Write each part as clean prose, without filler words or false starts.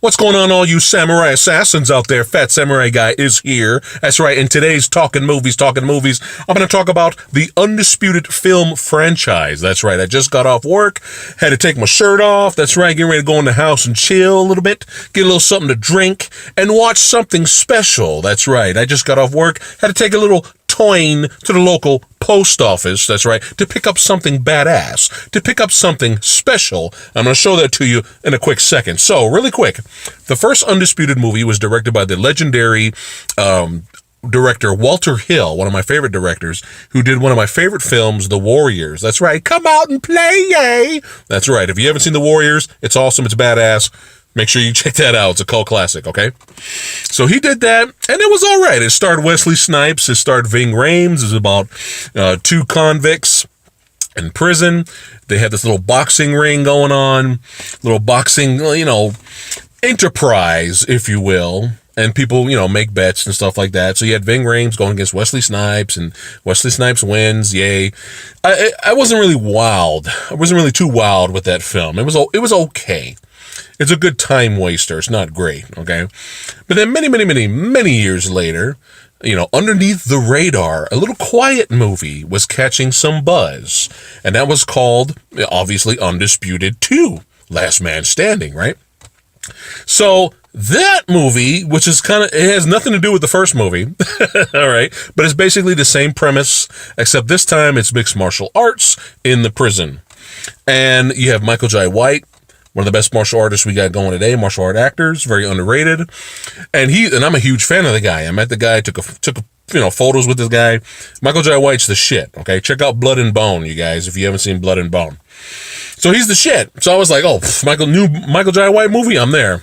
What's going on, all you samurai assassins out there? Phat Samurai Guy is here. That's right, in today's Talkin' Movies, I'm going to talk about the Undisputed film franchise. That's right, I just got off work, had to take my shirt off. That's right, getting ready to go in the house and chill a little bit, get a little something to drink, and watch something special. That's right, I just got off work, had to take a little toin to the local post office, that's right, to pick up something badass, to pick up something special. I'm going to show that to you in a quick second. So, really quick, the first Undisputed movie was directed by the legendary director Walter Hill, one of my favorite directors, who did one of my favorite films, The Warriors. That's right, come out and play, yay! That's right, if you haven't seen The Warriors, it's awesome, it's badass. Make sure you check that out. It's a cult classic, okay? So he did that, and it was all right. It starred Wesley Snipes. It starred Ving Rhames. It was about two convicts in prison. They had this little boxing ring going on, little boxing, enterprise, if you will. And people, make bets and stuff like that. So you had Ving Rhames going against Wesley Snipes, and Wesley Snipes wins. Yay! I wasn't really wild. I wasn't really too wild with that film. It was okay. It's a good time waster. It's not great, okay? But then many years later, underneath the radar, a little quiet movie was catching some buzz. And that was called, obviously, Undisputed-Last Man Standing, right? So that movie, which is it has nothing to do with the first movie, all right? But it's basically the same premise, except this time it's mixed martial arts in the prison. And you have Michael Jai White, one of the best martial artists we got going today, martial art actors, very underrated. And I'm a huge fan of the guy. I met the guy, took photos with this guy. Michael Jai White's the shit, okay? Check out Blood and Bone, you guys, if you haven't seen Blood and Bone. So he's the shit. So I was like, new Michael Jai White movie, I'm there.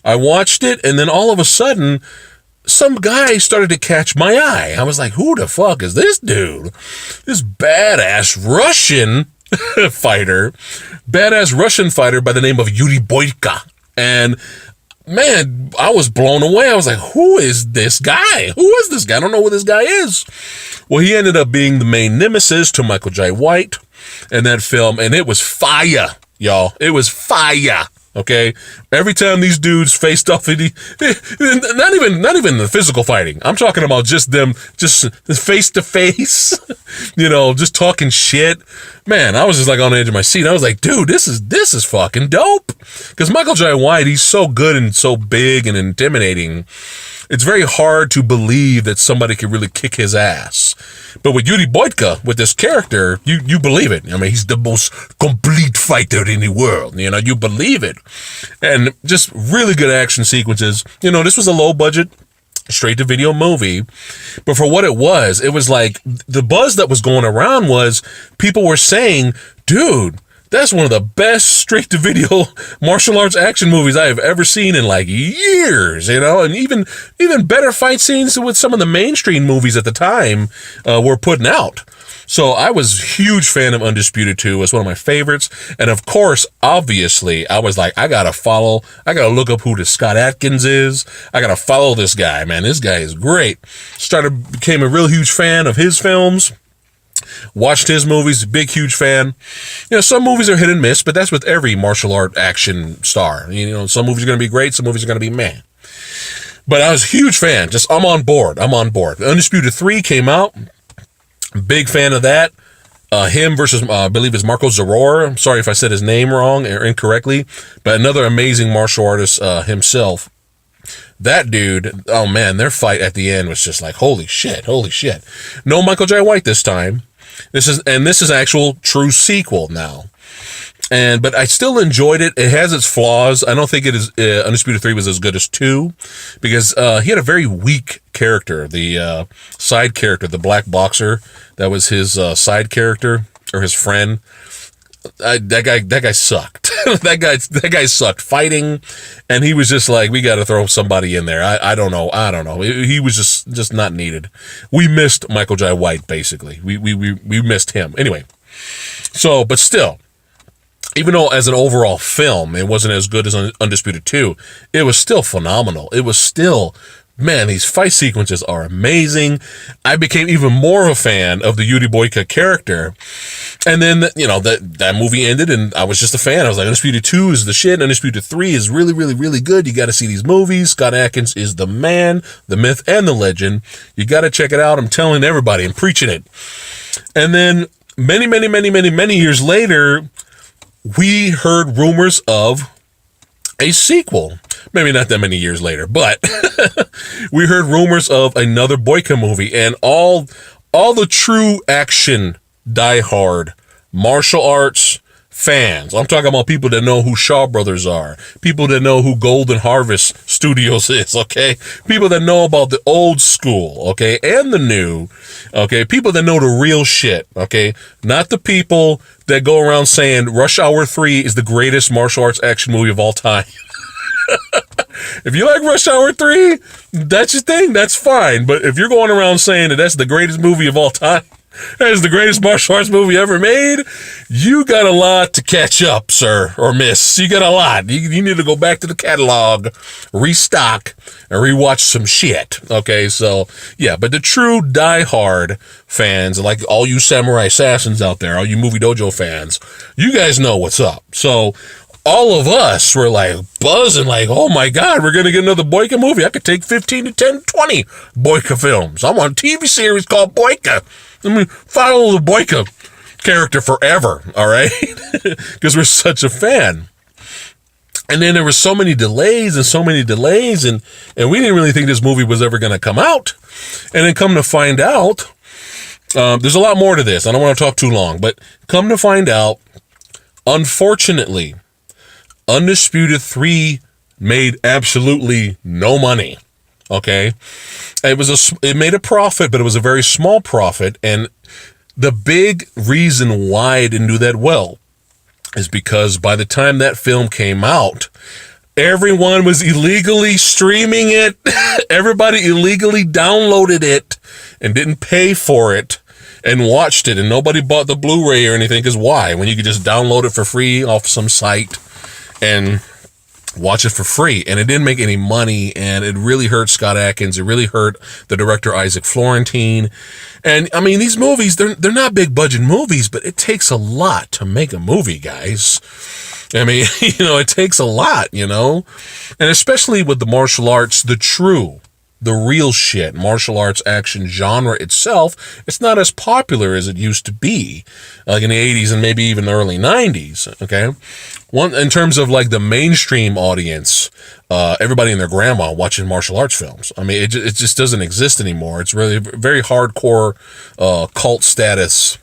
I watched it, and then all of a sudden, some guy started to catch my eye. I was like, who the fuck is this dude? This badass Russian fighter by the name of Yuri Boyka. And man, I was blown away. I was like, who is this guy? I don't know who this guy is. Well, he ended up being the main nemesis to Michael Jai White in that film, and it was fire, y'all. It was fire. Okay, every time these dudes faced off, not even the physical fighting. I'm talking about just them, just face to face, just talking shit. Man, I was just like on the edge of my seat. I was like, dude, this is fucking dope. Because Michael Jai White, he's so good and so big and intimidating. It's very hard to believe that somebody could really kick his ass. But with Yuri Boyka, with this character, you believe it. I mean, he's the most complete fighter in the world. You believe it. And just really good action sequences. This was a low budget, straight to video movie. But for what it was like the buzz that was going around was people were saying, dude, that's one of the best straight-to-video martial arts action movies I have ever seen in years, and even better fight scenes with some of the mainstream movies at the time were putting out. So I was a huge fan of Undisputed 2. It's one of my favorites. And of course, obviously, I was like, I gotta look up who this Scott Adkins is. I gotta follow this guy, man. This guy is great. Became a real huge fan of his films. Watched his movies, big, huge fan. Some movies are hit and miss, but that's with every martial art action star. Some movies are going to be great, some movies are going to be meh. But I was a huge fan. I'm on board. Undisputed 3 came out. Big fan of that. Him versus, I believe it's Marco Zaror. I'm sorry if I said his name wrong or incorrectly, but another amazing martial artist himself. That dude, oh man, their fight at the end was just like, holy shit. No Michael Jai White this time. This is actual true sequel now. But I still enjoyed it. It has its flaws. I don't think it is Undisputed 3 was as good as 2 because he had a very weak character. The side character, the black boxer, that was his side character or his friend. That guy sucked. that guy sucked fighting, and he was just like, we got to throw somebody in there. I don't know. He was just not needed. We missed Michael Jai White, basically. We missed him. Anyway, so, but still, even though as an overall film, it wasn't as good as Undisputed 2, it was still phenomenal. It was still man, these fight sequences are amazing. I became even more a fan of the Yuri Boyka character. And then, that movie ended and I was just a fan. I was like, Undisputed 2 is the shit. Undisputed 3 is really, really, really good. You got to see these movies. Scott Adkins is the man, the myth, and the legend. You got to check it out. I'm telling everybody. I'm preaching it. And then many years later, we heard rumors of a sequel. Maybe not that many years later, but we heard rumors of another Boyka movie, and all the true action diehard martial arts fans. I'm talking about people that know who Shaw Brothers are, people that know who Golden Harvest Studios is, okay? People that know about the old school, okay, and the new, okay? People that know the real shit, okay? Not the people that go around saying Rush Hour 3 is the greatest martial arts action movie of all time. If you like Rush Hour 3, that's your thing, that's fine. But if you're going around saying that that's the greatest movie of all time, that is the greatest martial arts movie ever made, you got a lot to catch up, sir, or miss. You got a lot. You need to go back to the catalog, restock, and rewatch some shit. Okay, so, yeah, but the true diehard fans, like all you Samurai Assassins out there, all you Movie Dojo fans, you guys know what's up. So, all of us were like buzzing, like, oh my God, we're going to get another Boyka movie. I could take 15 to 10, 20 Boyka films. I'm on a TV series called Boyka. I mean, follow the Boyka character forever, all right? Because we're such a fan. And then there were so many delays, and we didn't really think this movie was ever going to come out. And then come to find out, there's a lot more to this. I don't want to talk too long, but come to find out, unfortunately, Undisputed 3 made absolutely no money. Okay, it made a profit, but it was a very small profit, and the big reason why it didn't do that well is because by the time that film came out, everyone was illegally streaming it. Everybody illegally downloaded it and didn't pay for it and watched it, and nobody bought the Blu-ray or anything. Because why? When you could just download it for free off some site and watch it for free. And it didn't make any money, and it really hurt Scott Adkins. It really hurt the director Isaac Florentine. And I mean, these movies, they're not big budget movies, but it takes a lot to make a movie, guys. I mean, it takes a lot, and especially with the martial arts, the real shit, martial arts action genre itself, it's not as popular as it used to be, like in the 80s and maybe even the early 90s, okay? In terms of like the mainstream audience, everybody and their grandma watching martial arts films. I mean, it just doesn't exist anymore. It's really very hardcore cult status,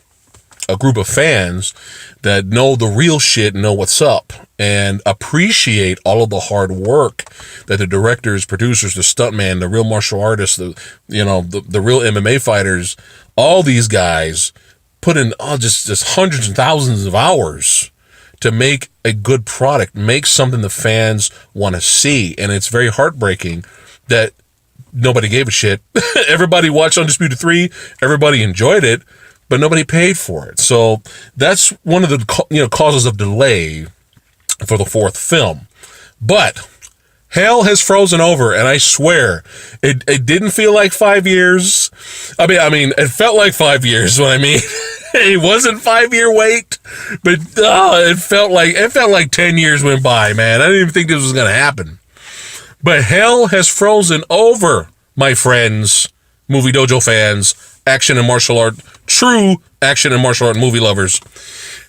a group of fans that know the real shit and know what's up and appreciate all of the hard work that the directors, producers, the stuntman, the real martial artists, the real MMA fighters, all these guys put in just hundreds and thousands of hours to make a good product, make something the fans want to see. And it's very heartbreaking that nobody gave a shit. Everybody watched Undisputed 3, everybody enjoyed it, but nobody paid for it. So that's one of the causes of delay for the fourth film. But hell has frozen over, and I swear it didn't feel like 5 years. I mean, it felt like 5 years. What I mean, it wasn't 5-year wait, but it felt like 10 years went by. Man, I didn't even think this was gonna happen. But hell has frozen over, my friends, Movie Dojo fans, action and martial art, true action and martial art movie lovers.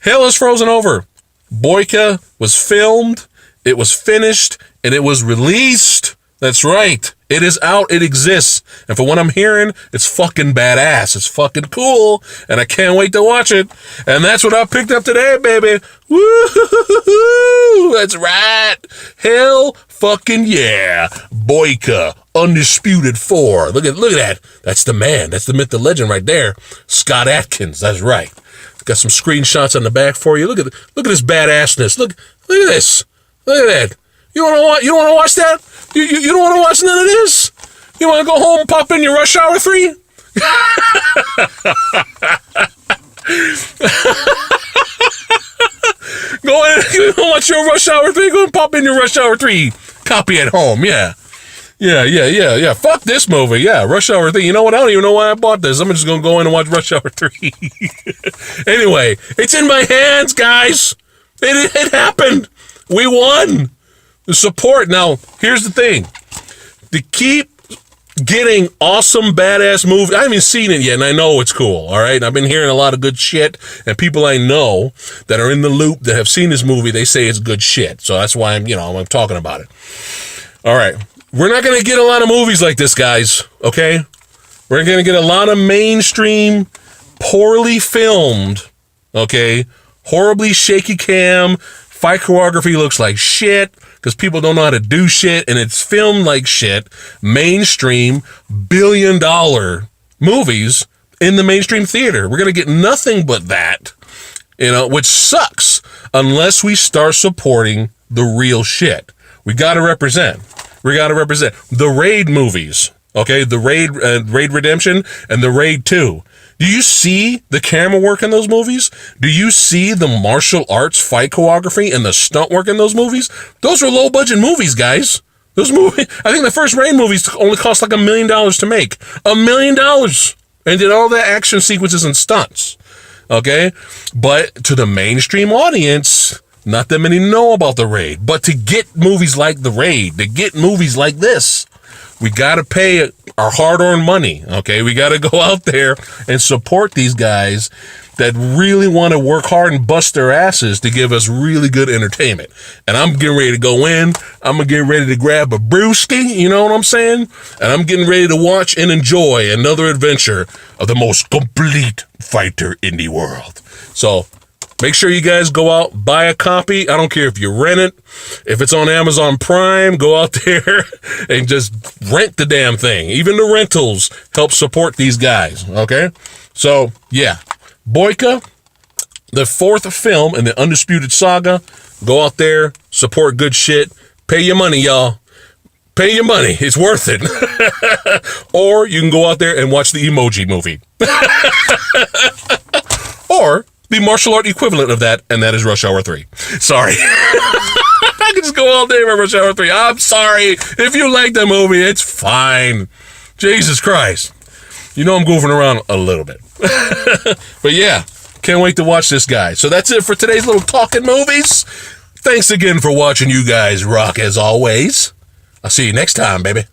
Hell has frozen over. Boyka was filmed, it was finished, and it was released. That's right. It is out. It exists. And for what I'm hearing, it's fucking badass. It's fucking cool. And I can't wait to watch it. And that's what I picked up today, baby. Woo! That's right. Hell fucking yeah. Boyka. Undisputed 4. Look at that. That's the man. That's the myth, the legend right there. Scott Adkins. That's right. Got some screenshots on the back for you. Look at this badassness. Look at this. Look at that. You don't want to watch that? You don't want to watch none of this? You want to go home and pop in your Rush Hour 3? Go and watch your Rush Hour 3. Go and pop in your Rush Hour 3 copy at home. Yeah. Yeah. Fuck this movie. Yeah, Rush Hour 3. You know what? I don't even know why I bought this. I'm just going to go in and watch Rush Hour 3. Anyway, it's in my hands, guys. It happened. We won. The support. Now, here's the thing. To keep getting awesome, badass movies. I haven't seen it yet, and I know it's cool, all right? I've been hearing a lot of good shit, and people I know that are in the loop that have seen this movie, they say it's good shit. So that's why I'm talking about it. All right. We're not going to get a lot of movies like this, guys, okay? We're going to get a lot of mainstream, poorly filmed, okay? Horribly shaky cam, fight choreography looks like shit because people don't know how to do shit, and it's filmed like shit. Mainstream, billion-dollar movies in the mainstream theater. We're going to get nothing but that, which sucks unless we start supporting the real shit. We got to represent. The Raid movies, okay? The Raid Redemption and the Raid 2. Do you see the camera work in those movies? Do you see the martial arts fight choreography and the stunt work in those movies? Those are low-budget movies, guys. Those movies, I think the first Raid movies only cost like $1 million to make. $1 million! And did all the action sequences and stunts, okay? But to the mainstream audience, not that many know about the Raid. But to get movies like the Raid, to get movies like this, we got to pay our hard-earned money, okay? We got to go out there and support these guys that really want to work hard and bust their asses to give us really good entertainment. And I'm getting ready to go in. I'm going to get ready to grab a brewski, you know what I'm saying? And I'm getting ready to watch and enjoy another adventure of the most complete fighter in the world. So make sure you guys go out, buy a copy. I don't care if you rent it. If it's on Amazon Prime, go out there and just rent the damn thing. Even the rentals help support these guys, okay? So, yeah. Boyka, the fourth film in the Undisputed saga. Go out there, support good shit. Pay your money, y'all. Pay your money. It's worth it. Or you can go out there and watch the Emoji Movie. Or the martial art equivalent of that, and that is Rush Hour 3. Sorry. I can just go all day with Rush Hour 3. I'm sorry. If you like the movie, it's fine. Jesus Christ. You know I'm goofing around a little bit. But yeah, can't wait to watch this guy. So that's it for today's little Talkin' Movies. Thanks again for watching. You guys rock as always. I'll see you next time, baby.